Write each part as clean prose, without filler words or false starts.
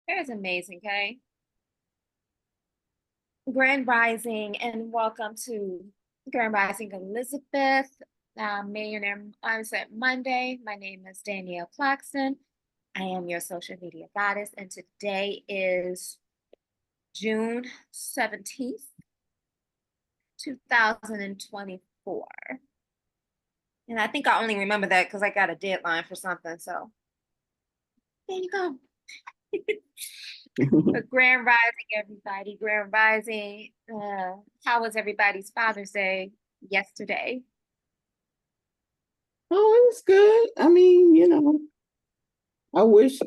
That is amazing, okay? Grand Rising and welcome to Grand Rising Elizabeth. Millionaire Mindset Monday. My name is Danielle Claxton. I am your social media goddess, and today is June 17th, 2024. And I think I only remember that because I got a deadline for something. So there you go. But Grand Rising, everybody. Grand Rising. How was everybody's Father's Day yesterday? Oh, it was good. I mean, I wish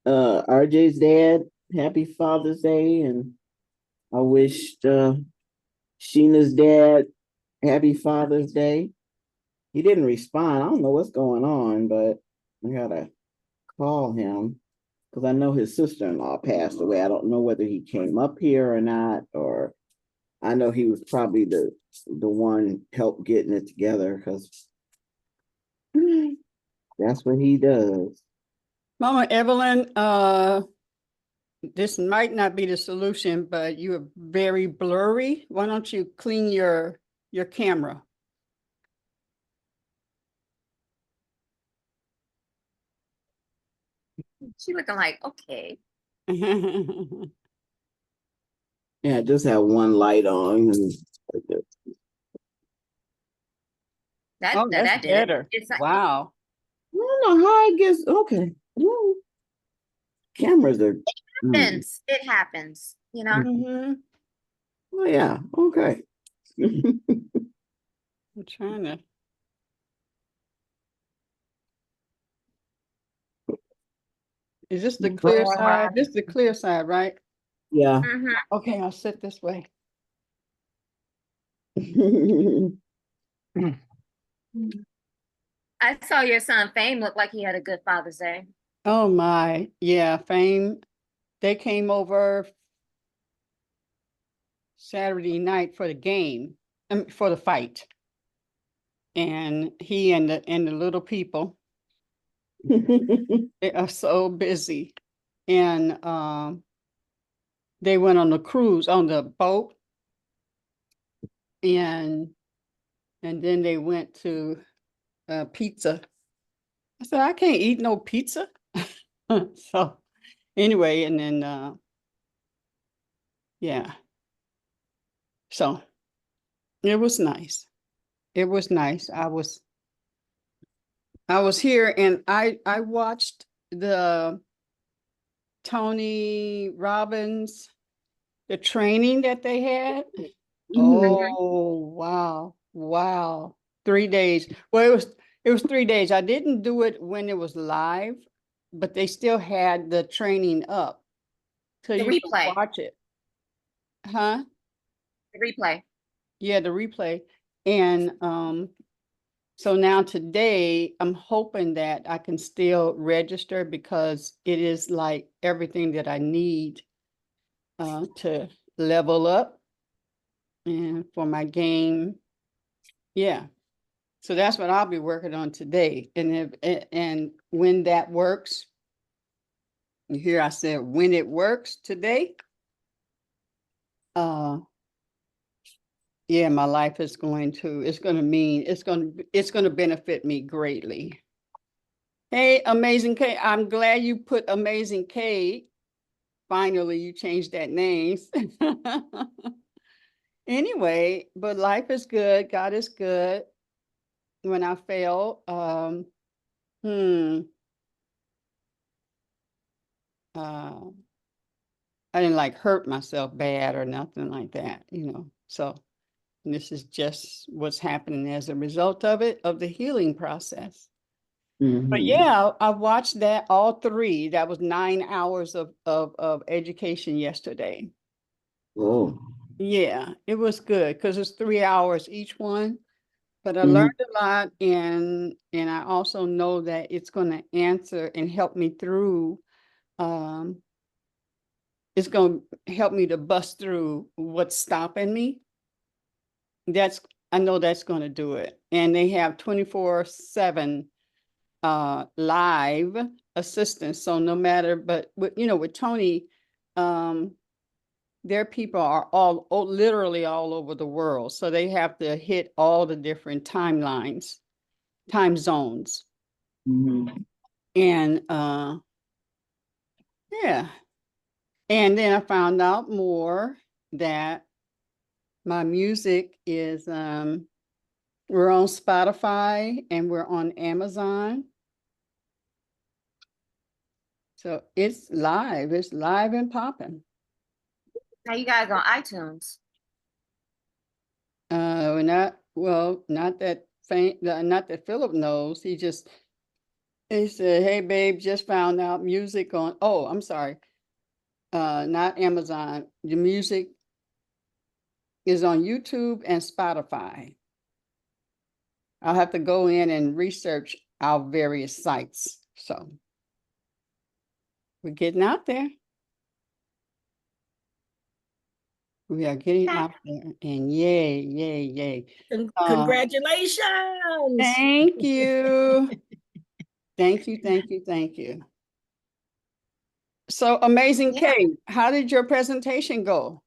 RJ's dad happy Father's Day, and I wished Sheena's dad happy Father's Day. He didn't respond. I don't know what's going on, but I gotta call him because I know his sister-in-law passed away. I don't know whether he came up here or not, or I know he was probably the one help getting it together because that's what he does. Mama Evelyn, this might not be the solution, but you are very blurry. Why don't you clean your camera? She looking like, okay. Yeah, just have one light on. Oh, that's That did it. better. It's like, Wow. I don't know how it gets. Okay. Well, cameras are. happens. It happens, you know? Mhm. Oh, yeah. Okay. I'm trying to. Is this the clear side? This is the clear side, right? Yeah. Mhm. Okay, I'll sit this way. I saw your son Fame look like he had a good Father's Day. Oh my, yeah, Fame. They came over Saturday night for the game, for the fight. And he and the little people, they are so busy. And they went on the cruise on the boat, and then they went to pizza. I said, I can't eat no pizza. So anyway, and then yeah. So it was nice. It was nice. I was here and I watched the Tony Robbins, the training that they had. Oh, wow. Wow. 3 days. Well, it was 3 days. I didn't do it when it was live, but they still had the training up so The you could replay. watch it. Huh? The replay. Yeah, the replay. And so now today I'm hoping that I can still register because it is like everything that I need to level up and for my game. Yeah. So that's what I'll be working on today. And when that works, you hear I said when it works today, uh yeah, my life is it's going to benefit me greatly. Hey, Amazing K, I'm glad you put Amazing K. Finally, you changed that name. Anyway, but life is good. God is good. When I fail, hmm, uh, I didn't like hurt myself bad or nothing like that. So this is just what's happening as a result of it, of the healing process. But Mhm. yeah, I watched that all three. That was 9 hours of education yesterday. Oh. Yeah, it was good because it's 3 hours each one. But I Mhm. learned a lot, and I also know that it's going to answer and help me through. Um, it's going to help me to bust through what's stopping me. I know that's going to do it. And they have 24/7 live assistance. So no matter, but with Tony, their people are literally all over the world. So they have to hit all the different time zones. Mhm. And yeah. And then I found out more that my music is we're on Spotify and we're on Amazon. So it's live and popping. Now you guys on iTunes. Not that Philip knows. He said, "Hey babe, just found out music on," oh, I'm sorry. Not Amazon. The music is on YouTube and Spotify. I'll have to go in and research our various sites. So we're getting out there. We are getting out there, and yay, yay, yay. Congratulations. Thank you. Thank you, thank you, thank you. So Amazing Yeah. Kate, how did your presentation go?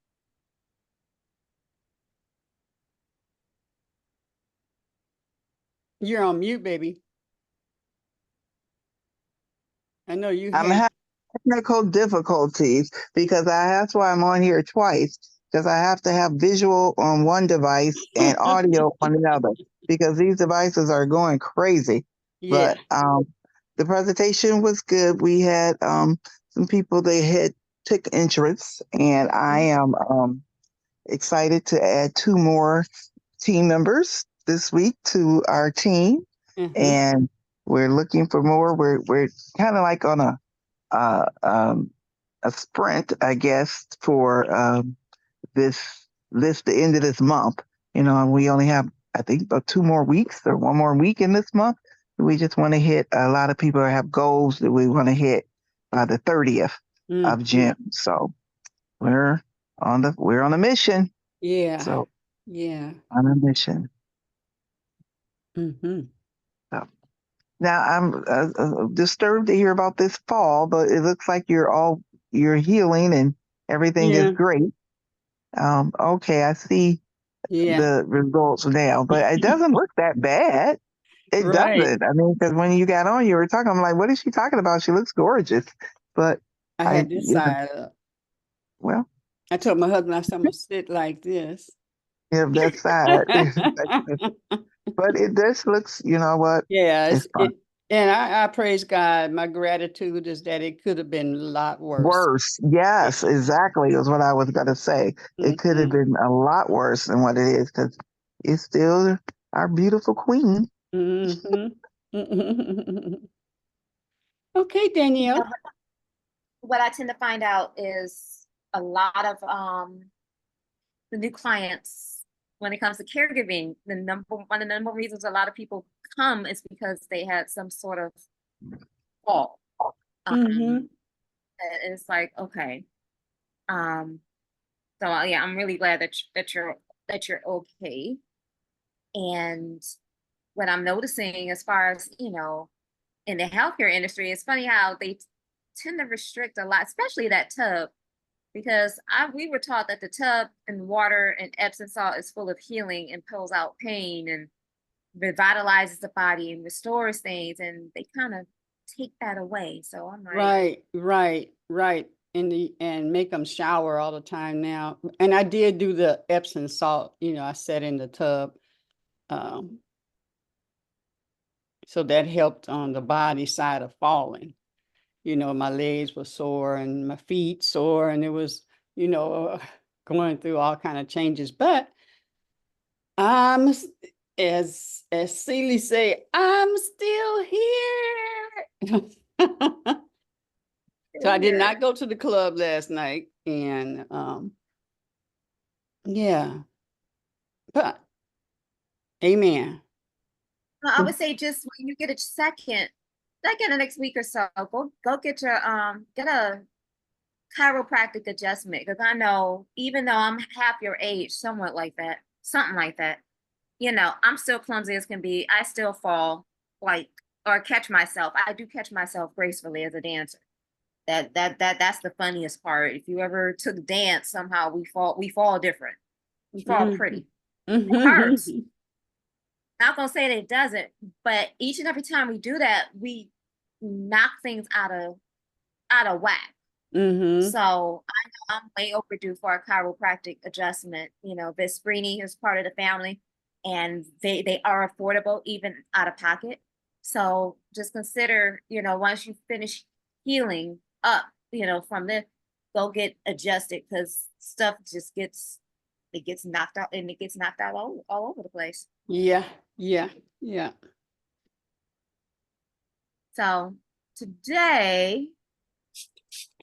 You're on mute, baby. I know you I'm had. having technical difficulties because that's why I'm on here twice, because I have to have visual on one device and audio on the other, because these devices are going crazy. Yeah. But the presentation was good. We had some people they had took interest, and I am excited to add 2 more team members this week to our team, and we're looking for more. We're kind of like on a sprint, I guess, for the end of this month. And we only have, I think, about 2 more weeks or 1 more week in this month. We just want to hit. A lot of people have goals that we want to hit by the 30th of June. So we're on a mission. Yeah. So yeah. on a mission. Mm-hmm. So now I'm disturbed to hear about this fall, but it looks like you're healing and everything is Yeah. great. Okay, I see Yeah. the results now, but it doesn't look that bad. It Right. doesn't. I mean, because when you got on, you were talking. I'm like, what is she talking about? She looks gorgeous. But I had this side up. well, I told my husband, I said, I'm gonna sit like this. yeah, that side. But it just looks, you know what? Yeah, It's fine. and I praise God. My gratitude is that it could have been a lot worse. Worse. Yes, exactly is what I was going to say. It could have been a lot worse than what it is, because it's still our beautiful queen. Okay, Danielle. What I tend to find out is a lot of the new clients, when it comes to caregiving, one of the number reasons a lot of people come is because they had some sort of fall. And it's like, okay. So yeah, I'm really glad that you're okay. And what I'm noticing as far as, in the healthcare industry, it's funny how they tend to restrict a lot, especially that tub, because we were taught that the tub and water and Epsom salt is full of healing and pulls out pain and revitalizes the body and restores things, and they kind of take that away. So I'm like, Right. And make them shower all the time now. And I did do the Epsom salt, I sat in the tub. So that helped on the body side of falling. My legs were sore and my feet sore, and it was, going through all kind of changes. But I'm, as Celie say, I'm still here. So I did not go to the club last night, and yeah, but amen. I would say just when you get a second in the next week or so, go get get a chiropractic adjustment, because I know even though I'm half your age, something like that, I'm still clumsy as can be. I still fall like or catch myself. I do catch myself gracefully as a dancer. That's the funniest part. If you ever took dance, somehow we fall different. We fall pretty. It hurts. Mhm. Not gonna say that it doesn't, but each and every time we do that, we knock things out of whack. Mhm. So I know I'm way overdue for a chiropractic adjustment. You know, Visprini is part of the family, and they are affordable even out of pocket. So just consider, you know, once you finish healing up, you know, from this, go get adjusted because stuff just gets knocked out, and it gets knocked out all over the place. Yeah, yeah, yeah. So today,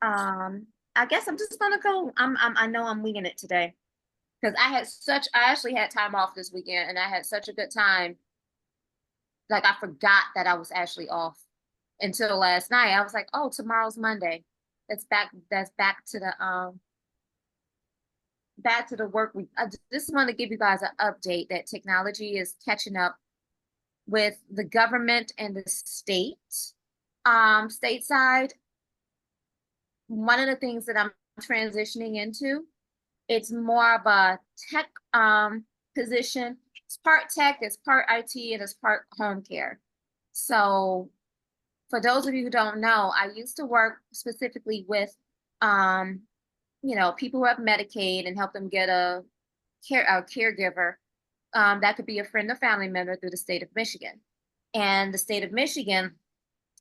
I guess I'm just gonna go. I know I'm winging it today because I actually had time off this weekend and I had such a good time. Like I forgot that I was actually off until last night. I was like, oh, tomorrow's Monday. That's back to the work week. I just want to give you guys an update that technology is catching up with the government and the state. Stateside, one of the things that I'm transitioning into, it's more of a tech position. It's part tech, it's part IT, and it's part home care. So for those of you who don't know, I used to work specifically with you know, people who have Medicaid and help them get a caregiver. That could be a friend or family member through the state of Michigan. And the state of Michigan,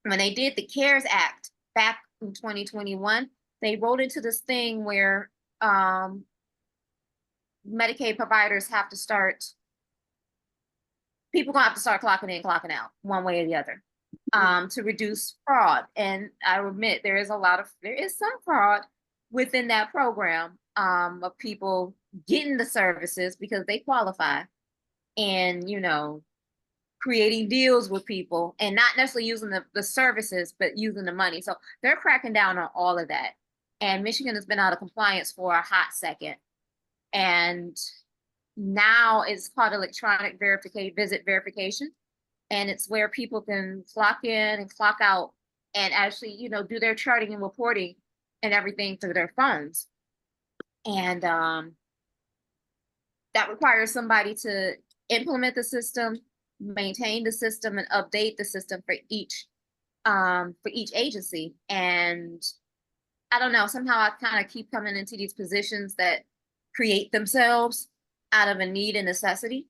when they did the CARES Act back in 2021, they wrote into this thing where Medicaid providers have to start, people gonna have to start clocking in, clocking out, one way or the other, to reduce fraud. And I admit there is some fraud within that program, of people getting the services because they qualify, and you know, creating deals with people and not necessarily using the services, but using the money. So they're cracking down on all of that. And Michigan has been out of compliance for a hot second. And now it's called electronic visit verification. And it's where people can clock in and clock out and actually, you know, do their charting and reporting and everything through their phones. And that requires somebody to implement the system, maintain the system, and update the system for each agency. And I don't know, somehow I kind of keep coming into these positions that create themselves out of a need and necessity.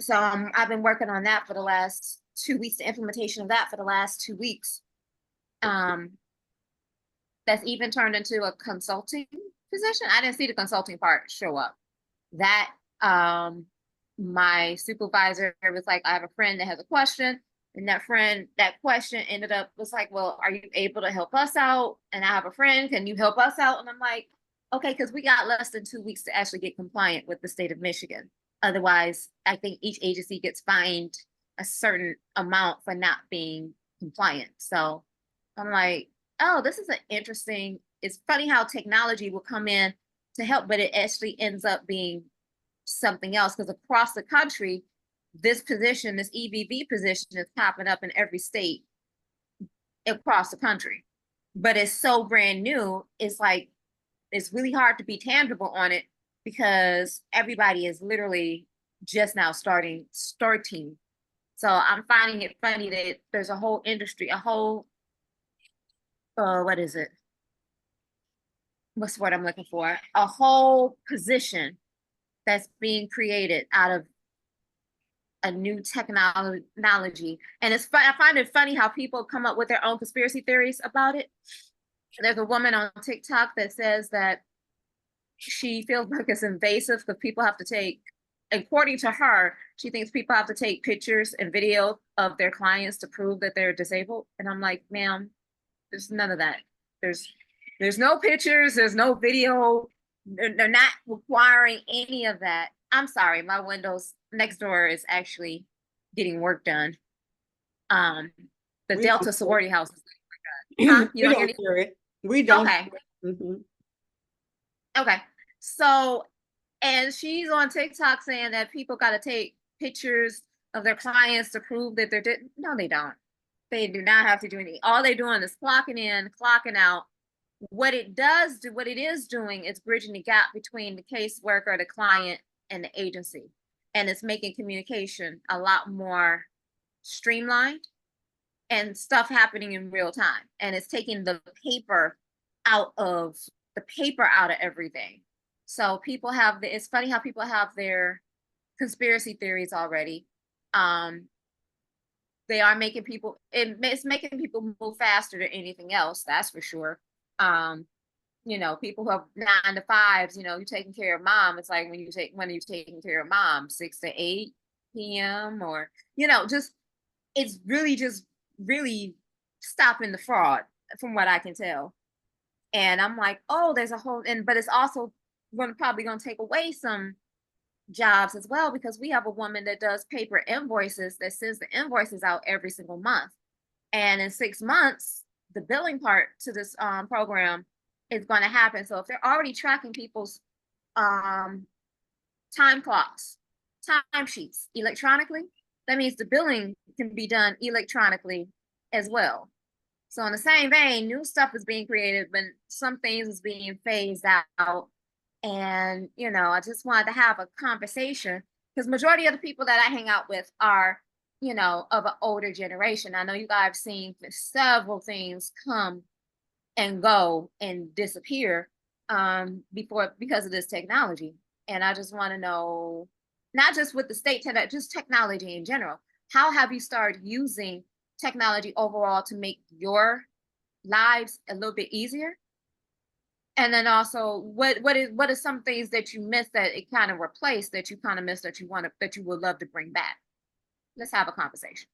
So I've been working on that for the last 2 weeks, the implementation of that for the last 2 weeks. That's even turned into a consulting position. I didn't see the consulting part show up. That my supervisor was like, I have a friend that has a question. And that question ended up was like, well, are you able to help us out? And I have a friend, can you help us out? And I'm like, okay, because we got less than 2 weeks to actually get compliant with the state of Michigan. Otherwise, I think each agency gets fined a certain amount for not being compliant. So I'm like, oh, this is it's funny how technology will come in to help, but it actually ends up being something else because across the country, this EVV position is popping up in every state across the country. But it's so brand new, it's like, it's really hard to be tangible on it because everybody is literally just now starting. So I'm finding it funny that there's a whole industry, what is it? What's the word I'm looking for? A whole position that's being created out of a new technology. And I find it funny how people come up with their own conspiracy theories about it. There's a woman on TikTok that says that she feels like it's invasive because people have to take, according to her, she thinks people have to take pictures and video of their clients to prove that they're disabled. And I'm like, ma'am, there's none of that. There's no pictures, there's no video. They're not requiring any of that. I'm sorry, my windows next door is actually getting work done. The We Delta don't sorority house is We You don't hear don't me? hear it. We don't. Okay. Mhm. Okay. So, and she's on TikTok saying that people got to take pictures of their clients to prove that they're no, they don't. They do not have to do anything. All they're doing is clocking in, clocking out. What it is doing is bridging the gap between the caseworker, the client, and the agency. And it's making communication a lot more streamlined and stuff happening in real time. And it's taking the paper out of everything. So people have it's funny how people have their conspiracy theories already. They are making people, it's making people move faster than anything else, that's for sure. People who have 9 to 5s, you're taking care of mom. It's like when you're taking care of mom, 6 to 8 p.m. or, it's really just really stopping the fraud from what I can tell. And I'm like, oh, there's a whole, but it's also probably going to take away some jobs as well, because we have a woman that does paper invoices that sends the invoices out every single month. And in 6 months, the billing part to this program is going to happen. So if they're already tracking people's time clocks, time sheets electronically, that means the billing can be done electronically as well. So in the same vein, new stuff is being created, but some things is being phased out. And, I just wanted to have a conversation, because majority of the people that I hang out with are, of an older generation. I know you guys have seen several things come and go and disappear because of this technology. And I just want to know, not just with the state, just technology in general. How have you started using technology overall to make your lives a little bit easier? And then also, what are some things that you missed that it kind of replaced, that you kind of missed, that you would love to bring back? Let's have a conversation.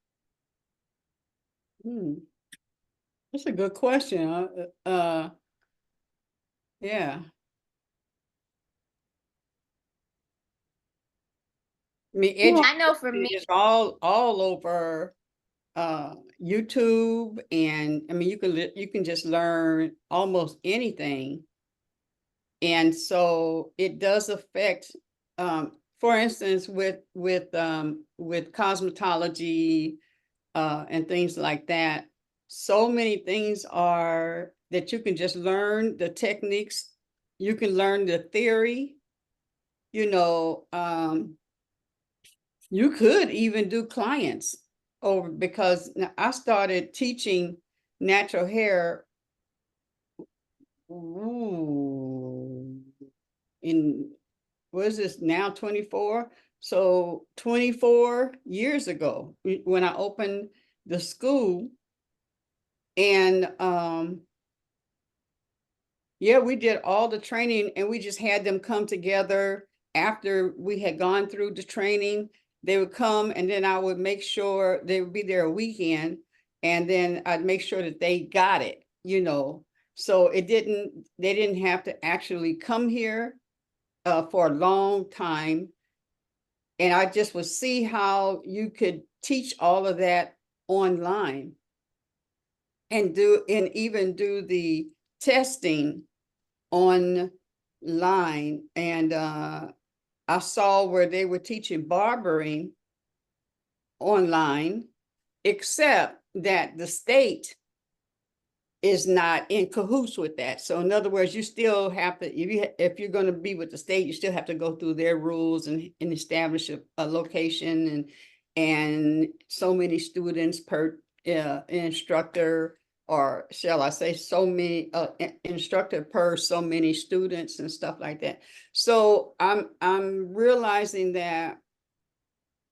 That's a good question. Yeah. I mean, I know for me, it's all over YouTube, and I mean, you can just learn almost anything. And so it does affect, for instance, with cosmetology and things like that. So many things are that you can just learn the techniques. You can learn the theory. You could even do clients over, because I started teaching natural hair in, what is this now, 24? So 24 years ago, when I opened the school. And yeah, we did all the training, and we just had them come together after we had gone through the training. They would come, and then I would make sure they would be there a weekend, and then I'd make sure that they got it, So they didn't have to actually come here for a long time. And I just would see how you could teach all of that online, and even do the testing online. And I saw where they were teaching barbering online, except that the state is not in cahoots with that. So in other words, you still have to, if you're going to be with the state, you still have to go through their rules and establish a location, and so many students per instructor, or shall I say, so many instructor per so many students and stuff like that. So I'm realizing that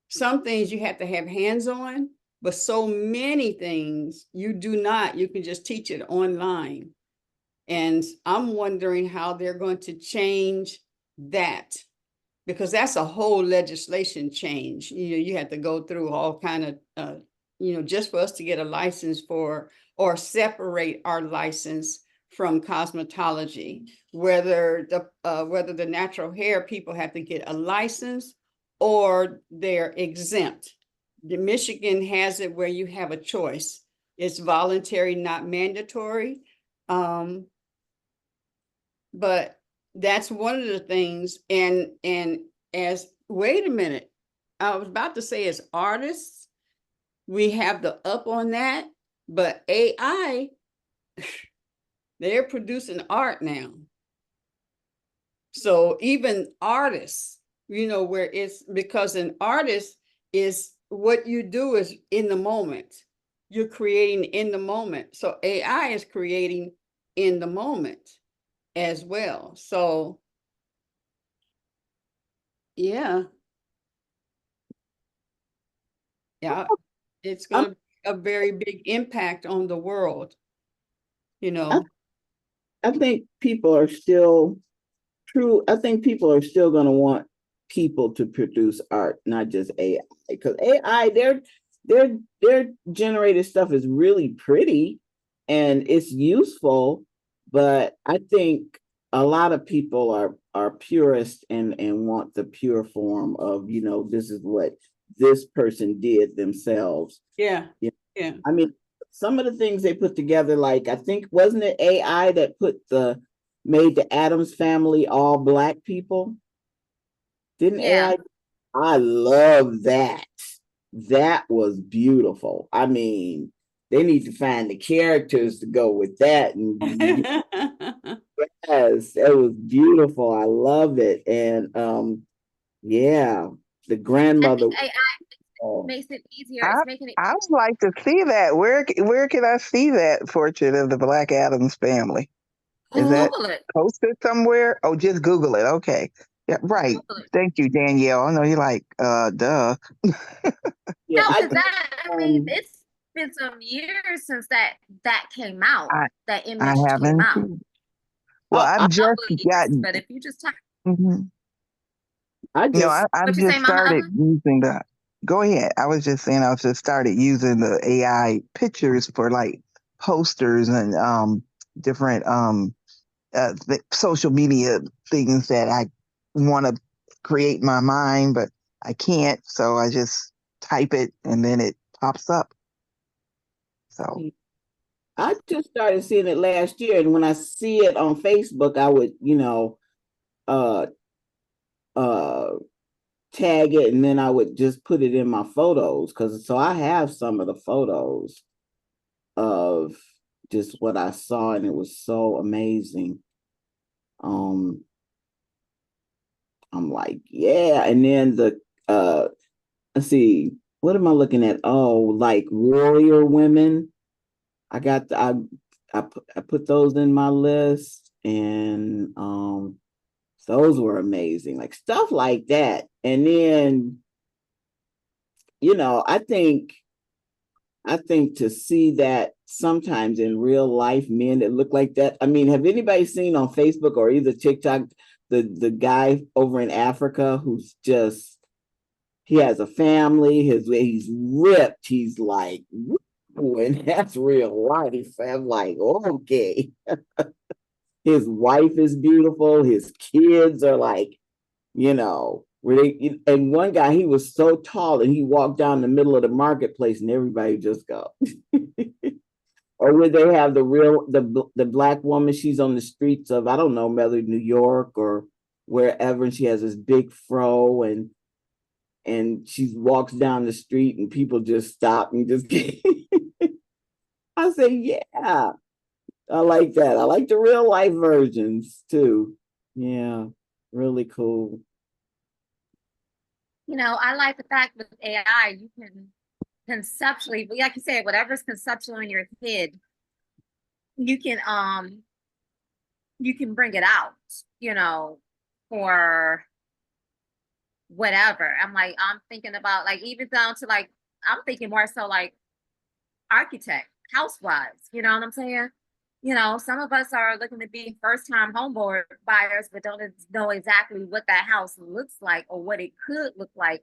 some things you have to have hands-on, but so many things you can just teach it online. And I'm wondering how they're going to change that, because that's a whole legislation change. You have to go through all kind of, just for us to get a license or separate our license from cosmetology, whether the natural hair people have to get a license or they're exempt. The Michigan has it where you have a choice. It's voluntary, not mandatory. But that's one of the things. And wait a minute, I was about to say as artists, we have the up on that, but AI, they're producing art now. So even artists, where it's because an artist is what you do is in the moment. You're creating in the moment. So AI is creating in the moment as well. So yeah. Yeah, it's I, going to be a very big impact on the world, I, I think people are still I think people are still going to want people to produce art, not just AI. Because AI, their generated stuff is really pretty and it's useful, but I think a lot of people are purists and want the pure form of, this is what this person did themselves. Yeah. Yeah. Yeah. I mean, some of the things they put together, like I think wasn't it AI that made the Addams family all Black people? Didn't Yeah. AI? I love that. That was beautiful. I mean, they need to find the characters to go with that. And yes, it was beautiful. I love it. And yeah, the I grandmother. think AI Oh, makes it easier. I It's making it I would like to see that. Where can I see that portrait of the Black Adams family? Is that Google it. posted somewhere? Oh, just Google it. Okay. Yeah, right. Google it. Thank you, Danielle. I know you're like, duh. yeah, No, I because think I mean, it's been some years since that came out. I That I image came haven't. out. Well, I, I've A just couple of years, gotten. but if you just type, Mhm. I No, just I've what you say, just Mama started Ella? using the. Go ahead. I was just saying I've just started using the AI pictures for like posters and different social media things that I want to create in my mind, but I can't. So I just type it and then it pops up. So I just started seeing it last year, and when I see it on Facebook, I would, uh, uh, tag it, and then I would just put it in my photos because so I have some of the photos of just what I saw, and it was so amazing. Um, I'm like, yeah, and then let's see, what am I looking at? Oh, like warrior women. I got the, I put those in my list, and those were amazing, like stuff like that. And then I think to see that sometimes in real life, men that look like that. I mean, have anybody seen on Facebook or either TikTok the guy over in Africa who's just he has a family, he's ripped, he's like, and that's real life. I'm like, okay. His wife is beautiful, his kids are like, and one guy, he was so tall and he walked down the middle of the marketplace and everybody just go. Or where they have the black woman, she's on the streets of, I don't know, whether New York or wherever, and she has this big fro, and she walks down the street and people just stop and just I say, yeah, I like that. I like the real life versions too. Yeah, really cool. I like the fact with AI, you can conceptually, like you said, whatever's conceptual in your head, you can bring it out, for whatever. I'm thinking about like even down to like I'm thinking more so like architect, housewives, you know what I'm saying? Some of us are looking to be first-time home buyers, but don't know exactly what that house looks like or what it could look like.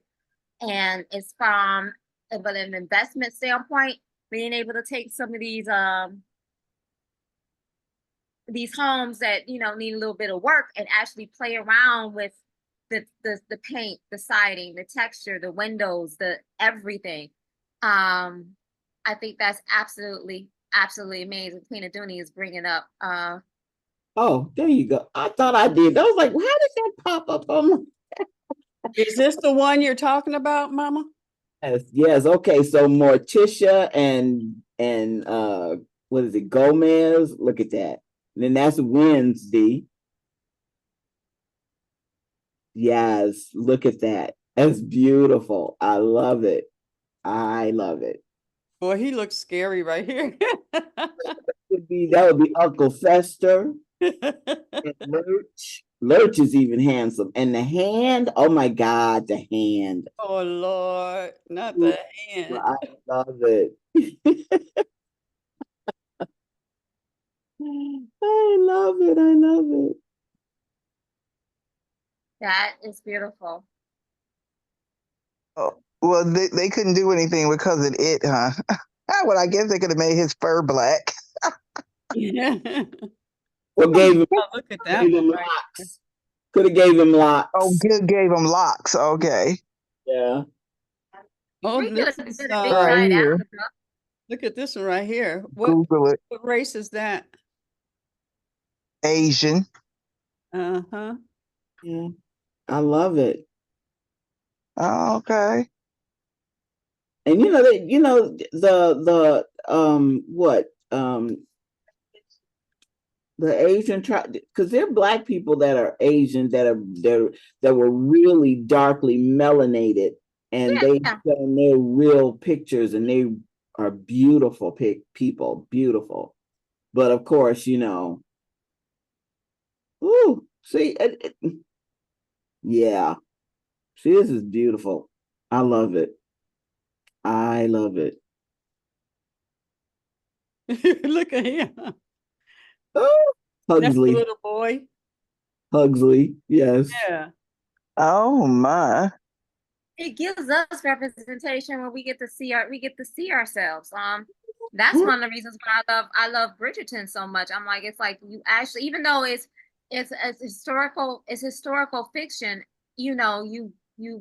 And it's from but an investment standpoint, being able to take some of these homes that need a little bit of work and actually play around with the paint, the siding, the texture, the windows, the everything. I think that's absolutely amazing. Tina Dooney is bringing up. Oh, there you go. I thought I did. I was like, how did that pop up on my Is this the one you're talking about, Mama? Yes, yes. Okay, so Morticia and what is it, Gomez? Look at that. And then that's Wednesday. Yes, look at that. That's beautiful. I love it. I love it. Boy, he looks scary right here. That would be Uncle Fester and Lurch. Lurch is even handsome. And the hand, oh my God, the hand. Oh Lord, not Ooh, the hand. I love it. I love it. I love it. That is beautiful. Oh, well, they couldn't do anything because of it, huh? Well, I guess they could have made his fur black. Yeah. Or gave him, Oh, look at that gave one him right there. locks. Could have gave him Oh, locks. good, gave him locks. Okay. Yeah. Oh, We could this have is did a big Right giant here. Africa. look at this one right here. Google it. What race is that? Asian. Uh-huh. Yeah. I love it. Oh, okay. And the Asian tribe, because there are Black people that are Asian that were really darkly melanated, and they Yeah. show their real pictures, and they are beautiful people, beautiful. But of course, ooh, see, yeah, see, this is beautiful. I love it. I love it. Look at him. Oh, That's the Hugsley, little boy. Hugsley, yes. Yeah. Oh my. It gives us representation when we get to see ourselves. That's one of the reasons why I love Bridgerton so much. I'm like, it's like you actually, even though it's historical fiction, you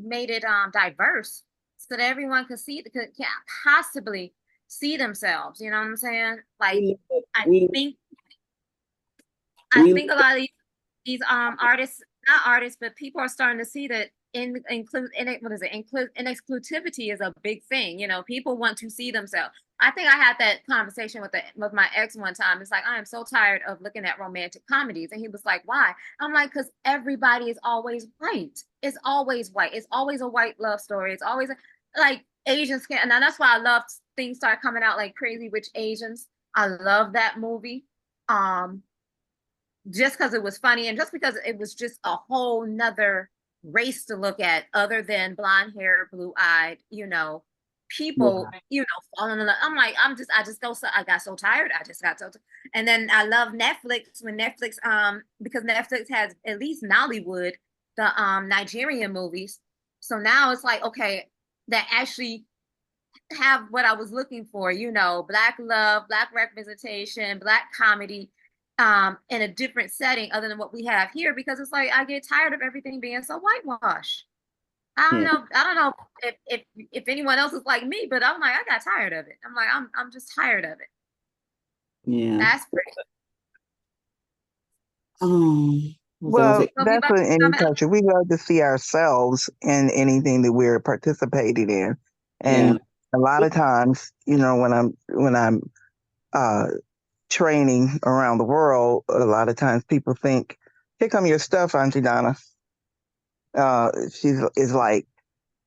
made it diverse so that everyone can possibly see themselves. You know what I'm saying? Like We, I we, think I we, think a lot of these artists, not artists, but people are starting to see that exclusivity is a big thing. People want to see themselves. I think I had that conversation with my ex one time. It's like, I am so tired of looking at romantic comedies. And he was like, why? I'm like, because everybody is always white. It's always white. It's always a white love story. It's always like Asians can, and that's why I love things start coming out like Crazy Rich Asians. I love that movie. Just because it was funny and just because it was just a whole nother race to look at other than blonde hair, blue eyed, people, falling in love. I'm like, I got so tired. I just got so, and then I love Netflix when Netflix, because Netflix has at least Nollywood, the Nigerian movies. So now it's like, okay, that actually have what I was looking for, Black love, Black representation, Black comedy, in a different setting other than what we have here, because it's like I get tired of everything being so whitewashed. yeah, I don't know if anyone else is like me, but I'm like, I got tired of it. I'm like, I'm just tired of it. yeah. That's pretty. What was I gonna Well, say? So we that's about in to any come out. culture. We love to see ourselves in anything that we're participating in. Yeah, And a lot of times, when I'm uh, training around the world, a lot of times people think, "Here come your stuff, Auntie Donna." She's is like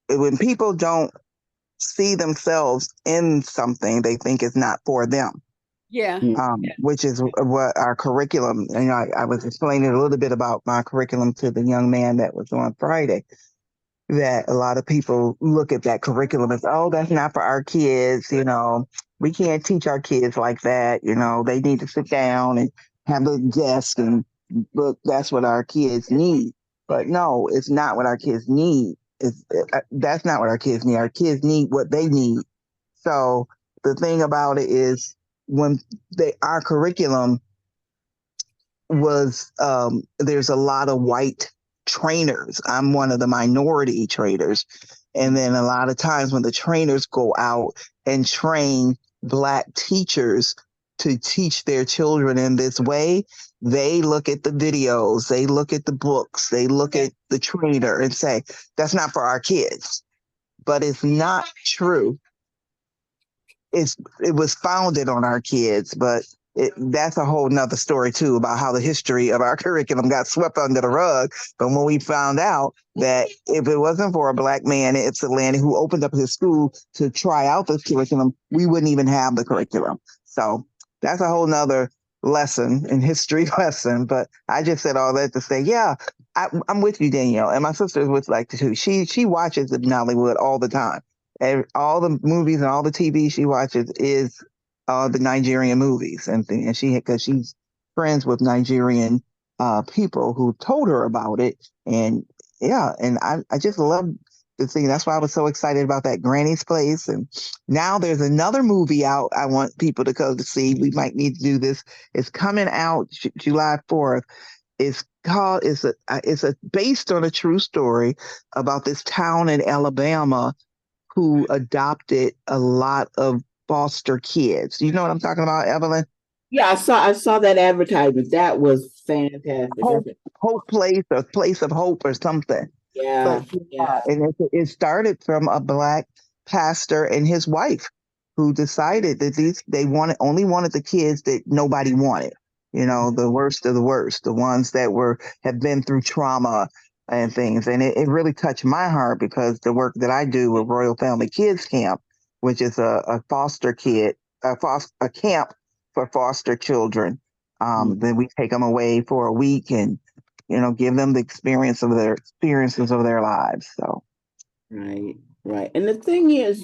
when people don't see themselves in something, they think it's not for them. Yeah. Which is what our curriculum. I was explaining a little bit about my curriculum to the young man that was on Friday. That a lot of people look at that curriculum as, oh, that's not for our kids. We can't teach our kids like that. They need to sit down and have a desk and look. That's what our kids need. But no, it's not what our kids need. That's not what our kids need. Our kids need what they need. So the thing about it is when our curriculum was there's a lot of white trainers. I'm one of the minority trainers. And then a lot of times when the trainers go out and train Black teachers to teach their children in this way, they look at the videos, they look at the books, they look at the trainer and say, that's not for our kids. But it's not true. It was founded on our kids, but that's a whole nother story too, about how the history of our curriculum got swept under the rug. But when we found out that if it wasn't for a Black man in Ypsilanti who opened up his school to try out the curriculum, we wouldn't even have the curriculum. So that's a whole nother lesson in history lesson. But I just said all that to say, yeah, I'm with you, Danielle, and my sister is with like too. She watches the Nollywood all the time. And all the movies and all the TV she watches is the Nigerian movies and because she's friends with Nigerian people who told her about it. And yeah, and I just love the thing. That's why I was so excited about that Granny's Place. And now there's another movie out I want people to go to see. We might need to do this. It's coming out July 4th. It's based on a true story about this town in Alabama who adopted a lot of foster kids. You know what I'm talking about, Evelyn? Yeah, I saw that advertisement. That was fantastic. Hope Place or Place of Hope or something. Yeah, But, yeah. and it started from a Black pastor and his wife who decided that they only wanted the kids that nobody wanted. You know, the worst of the worst, the ones that have been through trauma and things. And it really touched my heart because the work that I do with Royal Family Kids Camp, which is a camp for foster children. Then we take them away for a week and, give them the experiences of their lives. So. Right, right. And the thing is,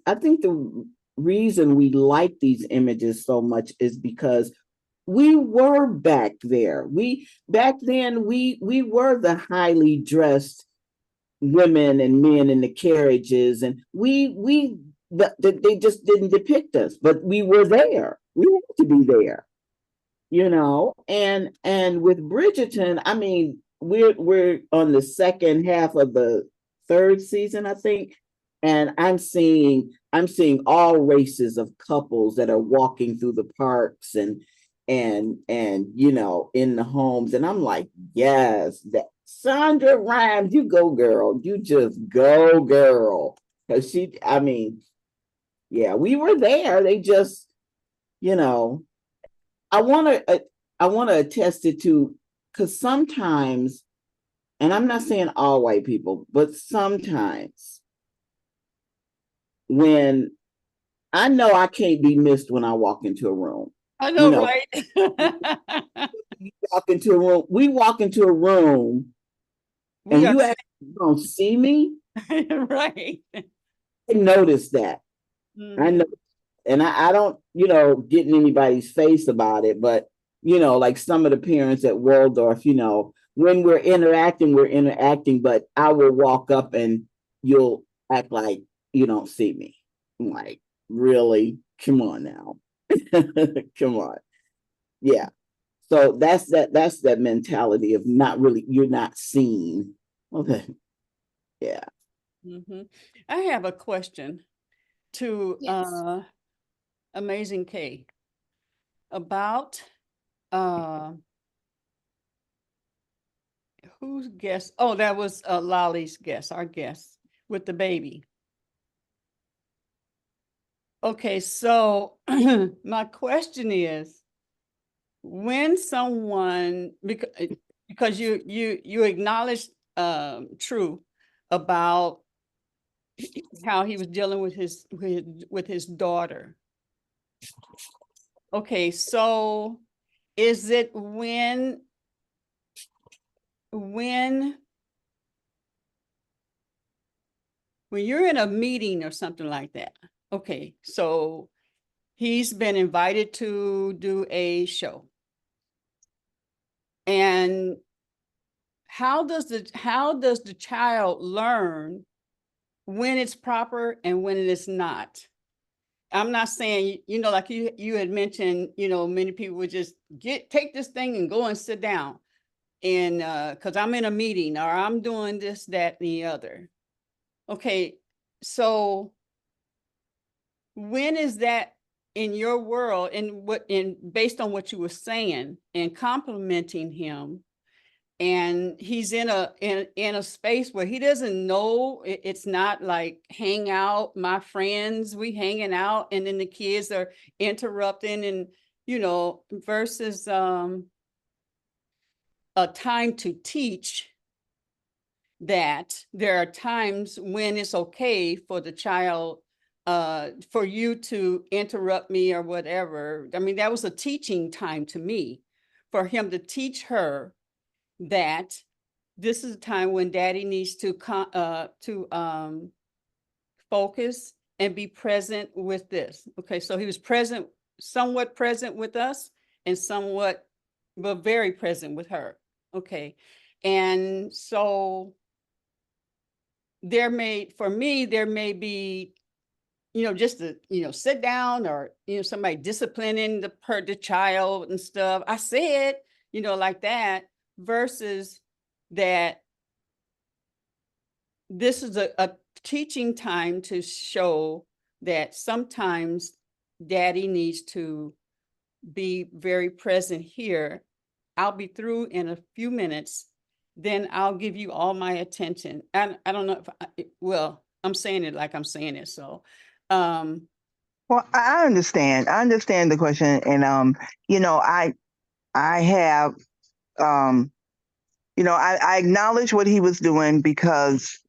I think the reason we like these images so much is because we were back there. Back then we were the highly dressed women and men in the carriages, and they just didn't depict us, but we were there. We had to be there, and with Bridgerton, I mean, we're on the second half of the third season, I think, and I'm seeing all races of couples that are walking through the parks and in the homes, and I'm like, yes, that Sandra Rhimes, you go girl, you just go girl, because we were there. They just, I want to attest it to, because sometimes, and I'm not saying all white people, but sometimes when I know I can't be missed when I walk into a room. I know, right? We walk into a room and you actually don't see me. Right. I noticed that. Mm-hmm. I know. And I don't, get in anybody's face about it, but, like some of the parents at Waldorf, when we're interacting, but I will walk up and you'll act like you don't see me. I'm like, really? Come on now. Come on. Yeah. So that's that mentality of you're not seen. Okay. Yeah. Mm-hmm. I have a question to Amazing K about whose guest? Oh, that was Lolly's guest, our guest with the baby. Okay, so my question is, when someone, because you acknowledged True about how he was dealing with his daughter. Okay, so is it when you're in a meeting or something like that? Okay, so he's been invited to do a show. And how does the child learn when it's proper and when it is not? I'm not saying, like you had mentioned, many people would just take this thing and go and sit down. And because I'm in a meeting or I'm doing this, that, and the other. Okay, so when is that in your world and based on what you were saying and complimenting him, and he's in a space where he doesn't know, it's not like hang out, my friends, we hanging out, and then the kids are interrupting, and versus a time to teach, that there are times when it's okay for the child, for you to interrupt me or whatever. I mean, that was a teaching time to me, for him to teach her that this is a time when daddy needs to focus and be present with this. Okay, so he was somewhat present with us, and but very present with her. Okay, and so there may be, just to, sit down, or, somebody disciplining the child and stuff. I said, like that, versus that this is a teaching time to show that sometimes daddy needs to be very present here. I'll be through in a few minutes, then I'll give you all my attention. And I don't know if I'm saying it like I'm saying it. So, Well, I understand. I understand the question, and I have I acknowledge what he was doing because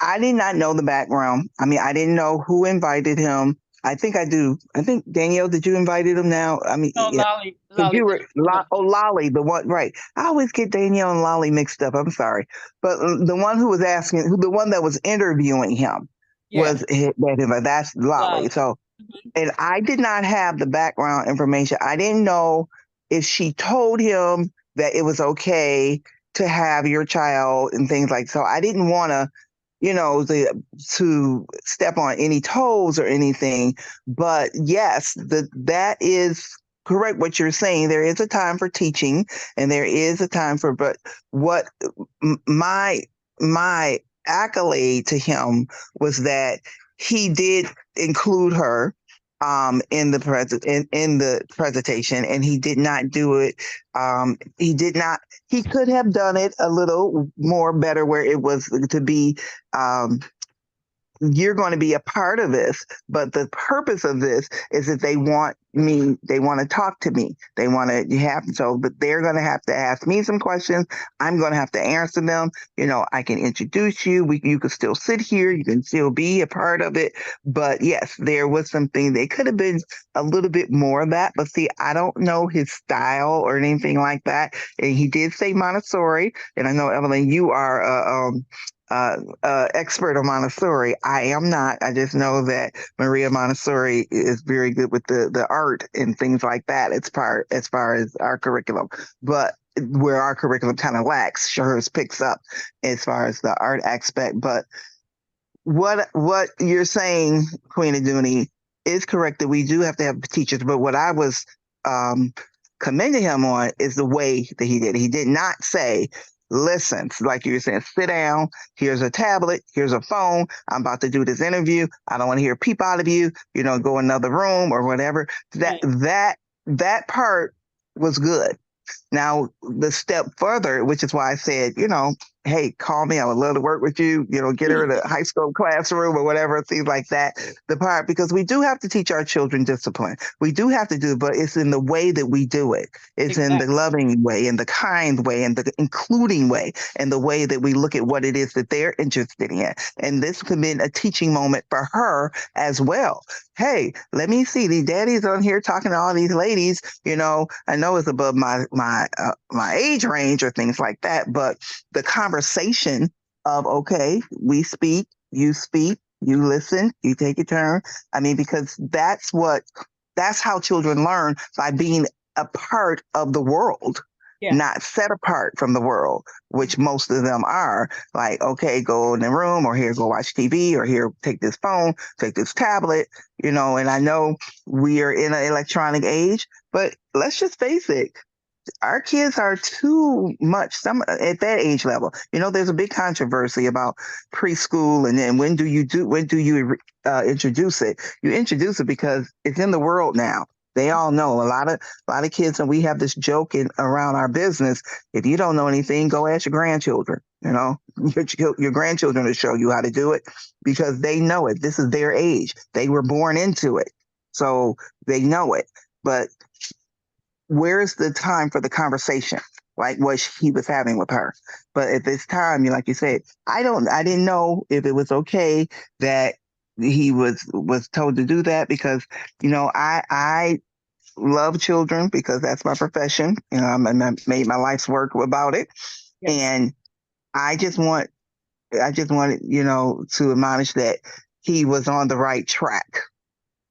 I did not know the background. I mean, I didn't know who invited him. I think I do. I think Danielle, did you invited him now? I mean, no, yeah. Lolly, You were Lolly, the one, right? I always get Danielle and Lolly mixed up. I'm sorry, but the one who was the one that was interviewing him yeah, that's Lolly. Lolly. So, Mhm. and I did not have the background information. I didn't know if she told him that it was okay to have your child and things like. So I didn't want to to step on any toes or anything. But yes, that is correct what you're saying. There is a time for teaching, and there is a time for, but what my accolade to him was that he did include her in the presentation, and he did not do it. He could have done it a little more better, where it was to be um, you're going to be a part of this, but the purpose of this is that they want to talk to me. They want to have, so, but they're going to have to ask me some questions. I'm going to have to answer them. I can introduce you. You can still sit here. You can still be a part of it. But yes, there was something, they could have been a little bit more of that, but see, I don't know his style or anything like that. And he did say Montessori. And I know, Evelyn, you are, expert on Montessori. I am not. I just know that Maria Montessori is very good with the art and things like that. As far as our curriculum, but where our curriculum kind of lacks, hers picks up as far as the art aspect. But what you're saying, Queen Aduni, is correct, that we do have to have teachers. But what I was commending him on is the way that he did it. He did not say, listen, like you were saying, sit down, here's a tablet, here's a phone, I'm about to do this interview, I don't want to hear a peep out of you, go another room or whatever. That part was good. Now, the step further, which is why I said, hey, call me. I would love to work with you, get her in a high school classroom or whatever, things like that. The part, because we do have to teach our children discipline. We do have to do it, but it's in the way that we do it. It's in the loving way, and the kind way, and the including way, and the way that we look at what it is that they're interested in. And this could be a teaching moment for her as well. Hey, let me see, these daddies on here talking to all these ladies, I know it's above my age range or things like that, but the conversation of, okay, we speak, you listen, you take your turn. I mean, because that's how children learn, by being a part of the world. Yeah. Not set apart from the world, which most of them are. Like, okay, go in the room, or here, go watch TV, or here, take this phone, take this tablet, and I know we are in an electronic age, but let's just face it. our kids are too much some at that age level. There's a big controversy about preschool, and then when do you introduce it? You introduce it because it's in the world now. They all know a lot of kids, and we have this joke around our business. If you don't know anything, go ask your grandchildren. Your grandchildren will show you how to do it because they know it. This is their age. They were born into it, so they know it. But where's the time for the conversation like what he was having with her? But at this time, like you said, I didn't know if it was okay that he was told to do that, because I love children because that's my profession. I made my life's work about it. Yes. And I just wanted to admonish that he was on the right track.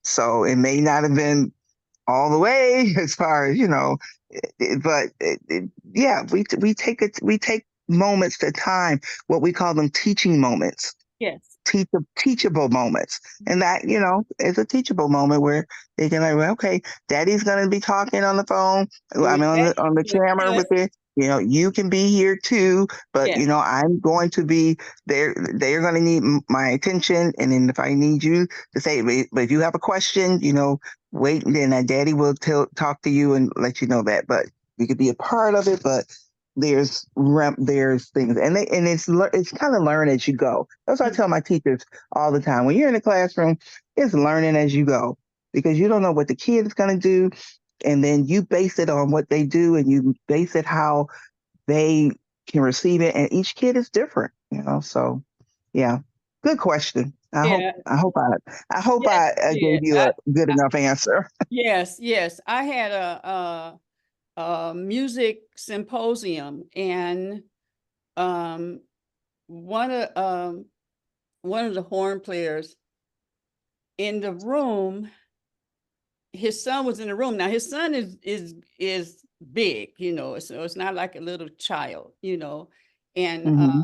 So it may not have been all the way as far as but yeah, we take moments at a time, what we call them teaching moments, Yes. teachable moments. And that is a teachable moment where they can like, well, okay, daddy's going to be talking on the phone, I mean on the camera with it. You can be here too, but Yes. I'm going to be there. They're going to need my attention. And then if I need you to say, but if you have a question, wait, and then daddy will talk to you and let you know that. But you could be a part of it, but there's things, and it's kind of learn as you go. That's what I tell my teachers all the time. When you're in the classroom, it's learning as you go, because you don't know what the kid is going to do, and then you base it on what they do, and you base it how they can receive it, and each kid is different. So yeah, good question. I hope Yeah. I hope Yes, I gave you a good enough answer. Yes, yes. I had a music symposium, and um, one of the horn players in the room, his son was in the room. Now his son is big, so it's not like a little child, and Mm-hmm.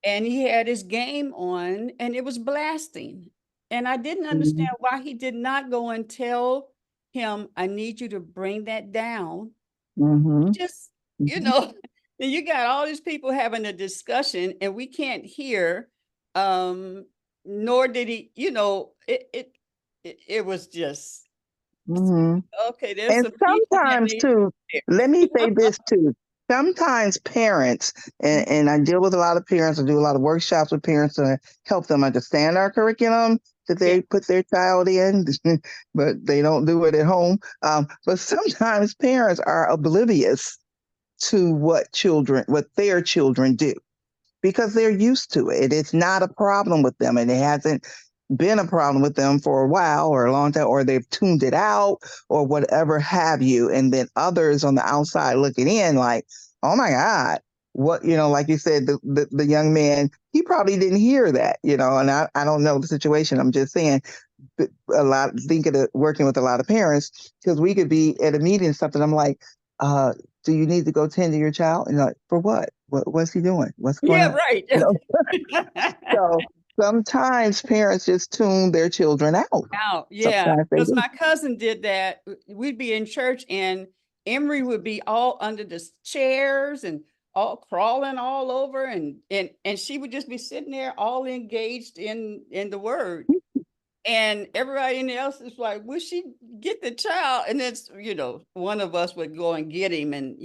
and he had his game on and it was blasting. And I didn't Mm-hmm. understand why he did not go and tell him, I need you to bring that down. Mm-hmm. Just, and you got all these people having a discussion and we can't hear. Nor did he, it was just Mm-hmm. okay. There's And some people that sometimes need too, to let me say this too. Sometimes parents, and I deal with a lot of parents, I do a lot of workshops with parents to help them understand our curriculum that they put their child in, but they don't do it at home. But sometimes parents are oblivious to what their children do, because they're used to it. It's not a problem with them, and it hasn't been a problem with them for a while or a long time, or they've tuned it out or whatever have you. And then others on the outside looking in like, oh my God, what, like you said, the young man, he probably didn't hear that, and I don't know the situation. I'm just saying, thinking of working with a lot of parents, because we could be at a meeting or something. I'm like, do you need to go tend to your child? And like, for what? What's he doing? What's going Yeah, on? right. So sometimes parents just tune their children out. Out, yeah, Sometimes they because do. my cousin did that. We'd be in church and Emery would be all under the chairs and all crawling all over, and she would just be sitting there all engaged in the word. And everybody else is like, will she get the child? And it's, one of us would go and get him, and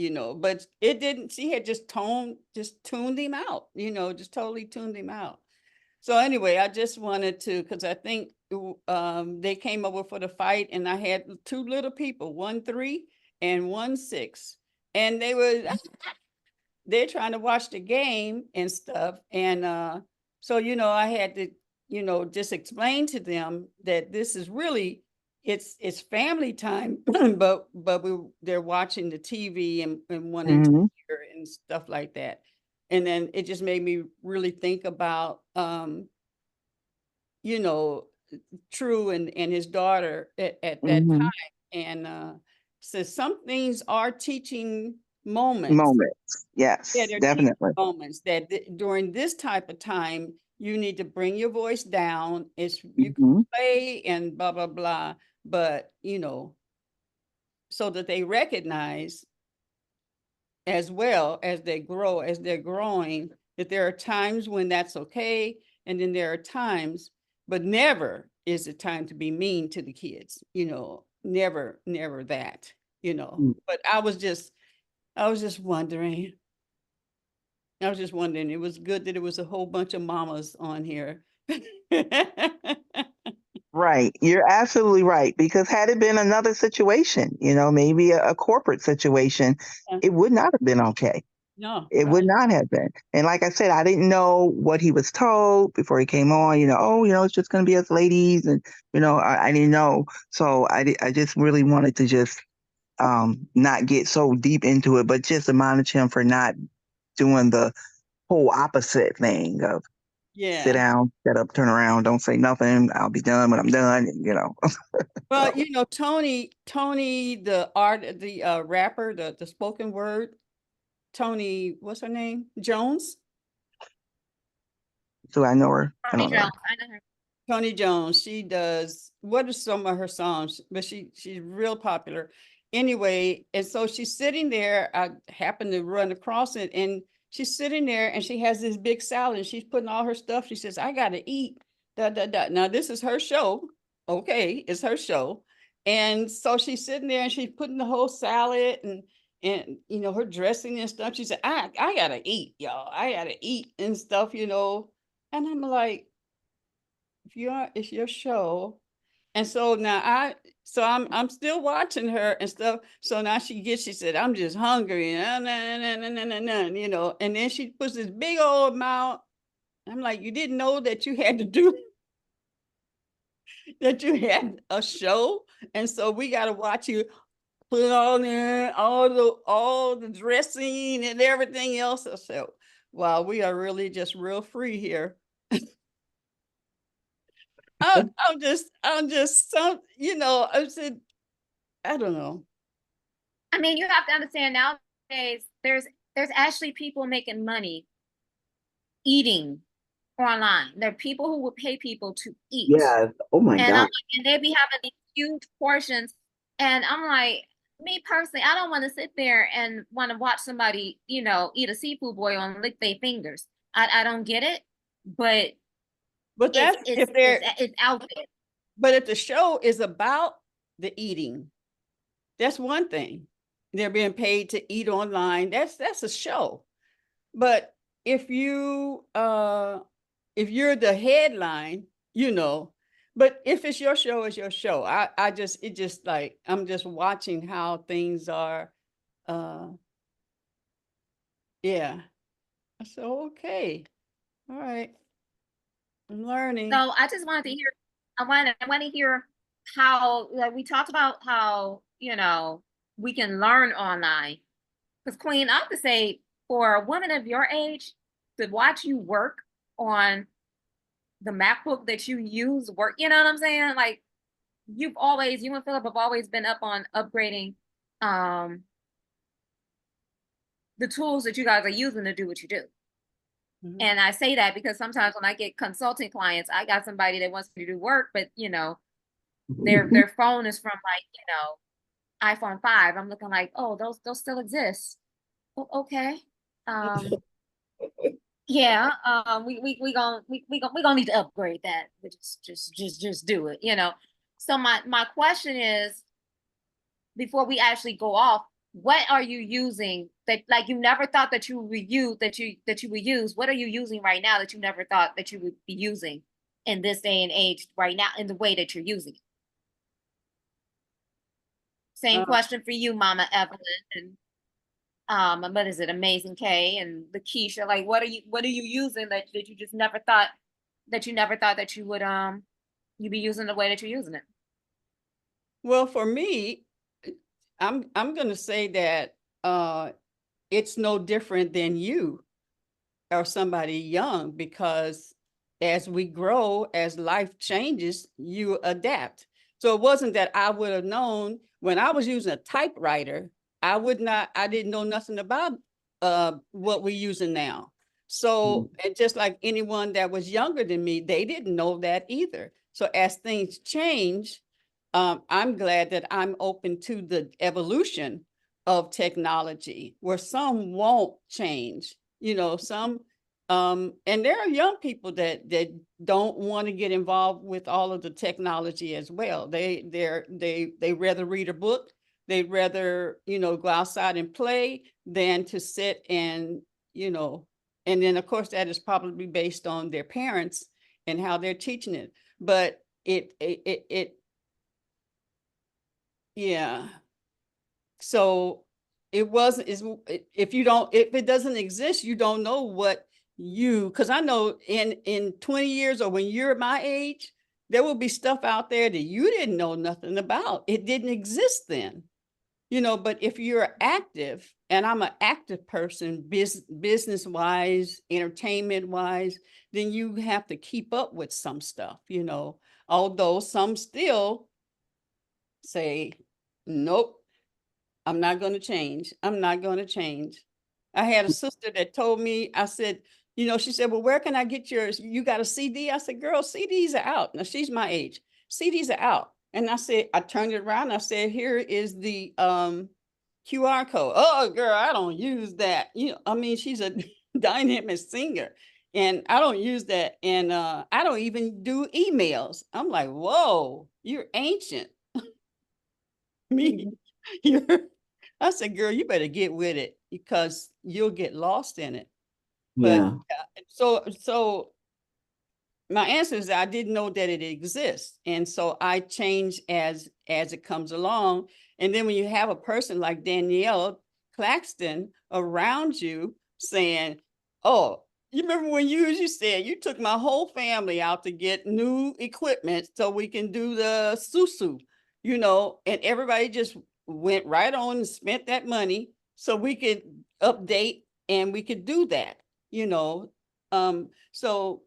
but it didn't, she had just tuned him out, just totally tuned him out. So anyway, I just wanted to, because I think they came over for the fight, and I had two little people, 1 3 and 1 6, and they're trying to watch the game and stuff, and so I had to just explain to them that this is really it's family time, but they're watching the TV and wanting to Mhm. hear and stuff like that. And then it just made me really think about you know, True and his daughter at that Mhm. time. And so some things are teaching moments. Moments. Yeah, Yes, they're teaching definitely. moments that during this type of time, you need to bring your voice down. You can Mhm. play and blah, blah, blah, but so that they recognize as well as they grow, as they're growing, that there are times when that's okay. And then there are times, but never is it time to be mean to the kids, never, never that, Mm. but I was just wondering. It was good that it was a whole bunch of mamas on here. Right. You're absolutely right. Because had it been another situation, maybe a corporate situation, Yeah. it would not have been okay. No, It would right. not have been. And like I said, I didn't know what he was told before he came on, it's just going to be us ladies. And, I didn't know. So I just really wanted to just not get so deep into it, but just admonish him for not doing the whole opposite thing of sit Yeah. down, shut up, turn around, don't say nothing. I'll be done when I'm done. Well, So, Tony, the rapper, the spoken word, Tony, what's her name? Jones? so I know her. I Tony don't know her. Jones, I know her. Tony Jones. She does, what are some of her songs? But she's real popular. Anyway, and so she's sitting there. I happened to run across it, and she's sitting there and she has this big salad and she's putting all her stuff. She says, I gotta eat. Da, da, da. Now, this is her show. Okay, it's her show. And so she's sitting there and she's putting the whole salad and her dressing and stuff. She said, I gotta eat, y'all. I gotta eat and stuff. And I'm like, it's your show. And so now I'm still watching her and stuff. So now she said, I'm just hungry. And and then she puts this big old mouth. I'm like, you didn't know that you had to do that you had a show. And so we got to watch you put on there all the dressing and everything else. So wow, we are really just real free here. I'm just some, I said, I don't know. I mean, you have to understand nowadays there's actually people making money eating online. There are people who will pay people to eat. Yeah. Oh my And God. and they be having these huge portions. And I'm like, me personally, I don't want to sit there and want to watch somebody, eat a seafood boil and lick their fingers. I don't get it, but But that's it's out there. but if the show is about the eating, that's one thing. They're being paid to eat online. That's a show. But if you're the headline, but if it's your show, it's your show. It just like I'm just watching how things are. Yeah. I said, okay, all right. I'm learning. So I just wanted to hear, I want to hear how, like, we talked about how, we can learn online. Because Queen, I have to say, for a woman of your age, to watch you work on the MacBook that you use, you know what I'm saying? Like, you and Philip have always been up on upgrading the tools that you guys are using to do what you do. Mhm. And I say that because sometimes when I get consulting clients, I got somebody that wants me to do work, but their phone is from like, iPhone 5. I'm looking like, oh, those still exist. Okay. Yeah, we gonna need to upgrade that. But just do it. So my question is, before we actually go off, what are you using that, like, you never thought that you would use, that you would use? What are you using right now that you never thought that you would be using in this day and age right now in the way that you're using it? Same question for you, Mama Evelyn, and what is it, Amazing K and Lakeisha? Like, what are you using that you just never thought that you would you be using the way that you're using it? Well, for me, I'm gonna say that it's no different than you or somebody young, because as we grow, as life changes, you adapt. So it wasn't that I would have known when I was using a typewriter, I didn't know nothing about what we're using now. So, and just like anyone that was younger than me, they didn't know that either. So as things change, I'm glad that I'm open to the evolution of technology, where some won't change, some, and there are young people that don't want to get involved with all of the technology as well. They rather read a book. They'd rather, go outside and play than to sit and, and then of course that is probably based on their parents and how they're teaching it. But yeah. So it wasn't, if it doesn't exist, you don't know what because I know in 20 years, or when you're my age, there will be stuff out there that you didn't know nothing about. It didn't exist then, but if you're active, and I'm an active person, business wise, entertainment wise, then you have to keep up with some stuff, although some still say, nope, I'm not going to change. I'm not going to change. I had a sister that told me, I said, she said, well, where can I get yours? You got a CD? I said, girl, CDs are out. Now she's my age. CDs are out. And I said, I turned it around. I said, here is the QR code. Oh, girl, I don't use that. She's a dynamic singer. And I don't use that. And I don't even do emails. I'm like, whoa, you're ancient. Me, you're I said, girl, you better get with it because you'll get lost in it. Yeah. But so my answer is I didn't know that it exists. And so I change as it comes along. And then when you have a person like Danielle Claxton around you saying, oh, you remember when you said you took my whole family out to get new equipment so we can do the susu, and everybody just went right on and spent that money so we could update and we could do that, so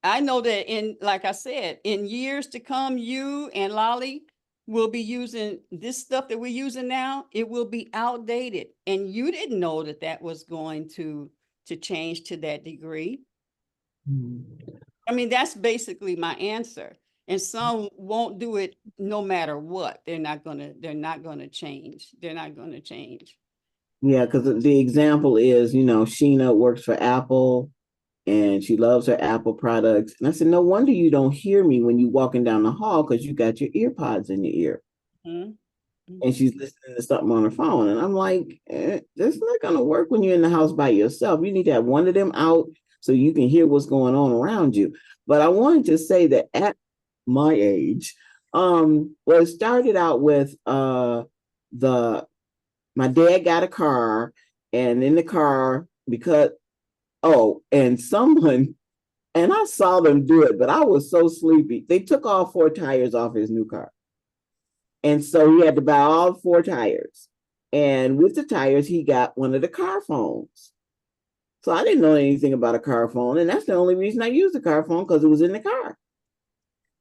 I know that like I said, in years to come, you and Lolly will be using this stuff that we're using now. It will be outdated. And you didn't know that was going to change to that degree. That's basically my answer. And some won't do it no matter what. They're not gonna change. They're not gonna change. Yeah, because the example is, Sheena works for Apple and she loves her Apple products. And I said, no wonder you don't hear me when you're walking down the hall because you got your ear pods in your ear. Mm-hmm. And she's listening to something on her phone. And I'm like, that's not going to work when you're in the house by yourself. You need to have one of them out so you can hear what's going on around you. But I wanted to say that at my age, it started out with my dad got a car, and in the car, and I saw them do it, but I was so sleepy. They took all 4 tires off his new car. And so he had to buy all 4 tires. And with the tires, he got one of the car phones. So I didn't know anything about a car phone. And that's the only reason I used the car phone, because it was in the car.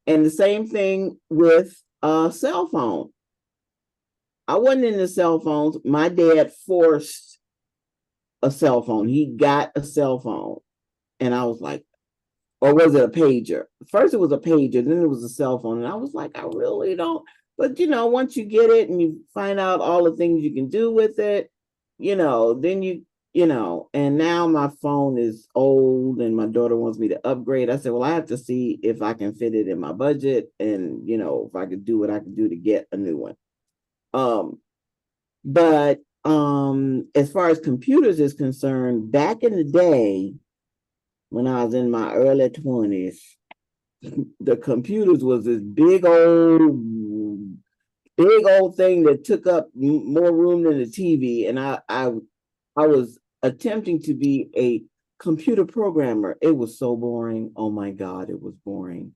And the same thing with a cell phone. I wasn't into cell phones. My dad forced a cell phone. He got a cell phone. And I was like, or was it a pager? First it was a pager, then it was a cell phone. And I was like, I really don't. But, once you get it and you find out all the things you can do with it, then and now my phone is old and my daughter wants me to upgrade. I said, well, I have to see if I can fit it in my budget and, if I could do what I can do to get a new one. But as far as computers is concerned, back in the day, when I was in my early 20s, the computers was this big old thing that took up more room than the TV. And I was attempting to be a computer programmer. It was so boring. Oh my God, it was boring.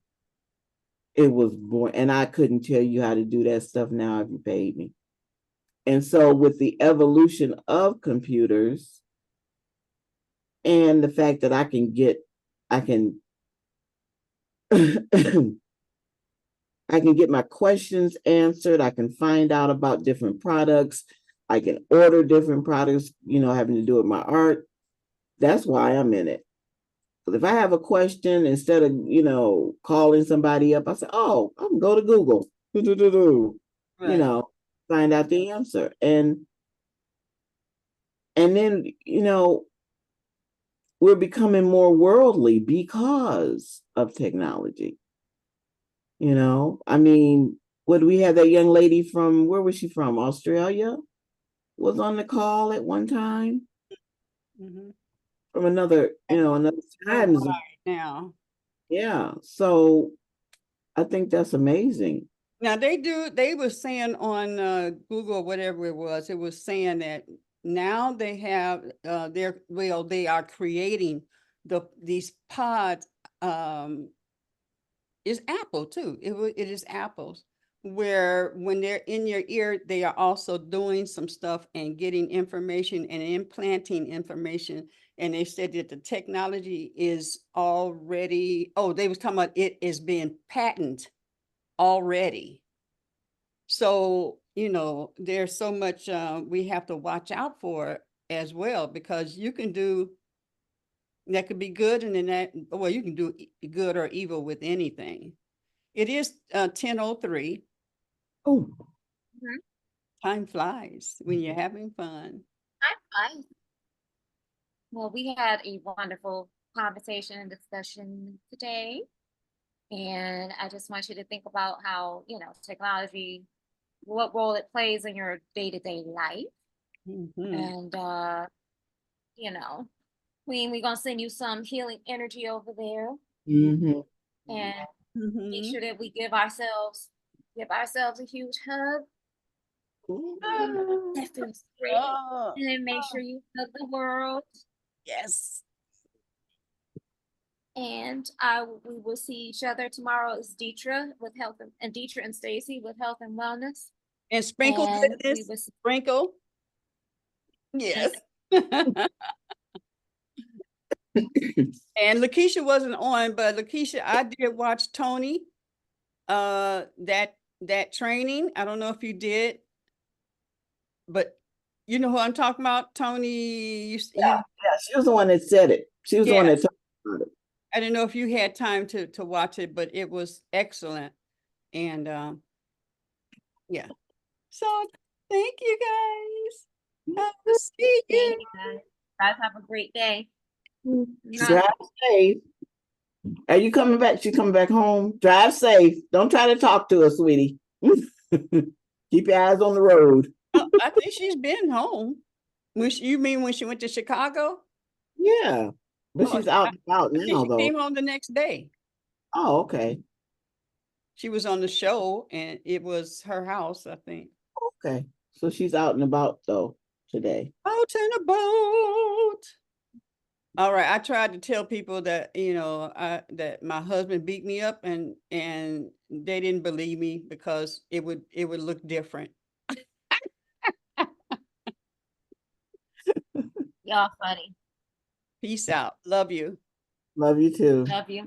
It was boring. And I couldn't tell you how to do that stuff now if you paid me. And so with the evolution of computers and the fact that I can get my questions answered, I can find out about different products, I can order different products, having to do with my art. That's why I'm in it. But if I have a question, instead of, calling somebody up, I say, oh, I can go to Google. Right. find out the answer. And then, we're becoming more worldly because of technology. I mean, what we had that young lady from, where was she from? Australia was on the call at one time Mhm. from another time zone. Right now. Yeah. So I think that's amazing. Now they were saying on Google or whatever it was saying that now they have they are creating these pods. Is Apple too. It is Apple's, where when they're in your ear, they are also doing some stuff and getting information and implanting information. And they said that the technology is already, they was talking about it is being patented already. So, there's so much we have to watch out for as well, because you can do that could be good, and then you can do good or evil with anything. It is 10:03. Oh, Time flies when you're having fun. Hi. Well, we had a wonderful conversation and discussion today. And I just want you to think about how, technology, what role it plays in your day-to-day life. Mhm. And, Queen, we're going to send you some healing energy over there. mm-hmm. And make Mhm. sure that we give ourselves a huge hug. That feels great. Oh, And then make sure you hug the world. yes. And we will see each other tomorrow. Is Deetra with health and Deetra and Stacy with health and wellness. And sprinkle And we goodness. will Sprinkle. Yes. And Lakeisha wasn't on, but Lakeisha, I did watch Tony, that training. I don't know if you did, but you know who I'm talking about, Tony. Yeah, she was the one that said it. She was the one that Yes. talked about it. I didn't know if you had time to watch it, but it was excellent. And yeah. So thank you guys. I will see thank you. you guys. Guys, have a great day. Drive safe. Are you coming back? She coming back home? Drive safe. Don't try to talk to her, sweetie. Keep your eyes on the road. Oh, I think she's been home. You mean when she went to Chicago? Yeah, but Oh, she's out and about I think now, she though. came home the next day. Oh, okay. She was on the show and it was her house, I think. Okay. So she's out and about, though, today. Out and about. All right. I tried to tell people that, that my husband beat me up, and they didn't believe me because it would look different. Y'all funny. Peace out. Love you. Love you too. Love you.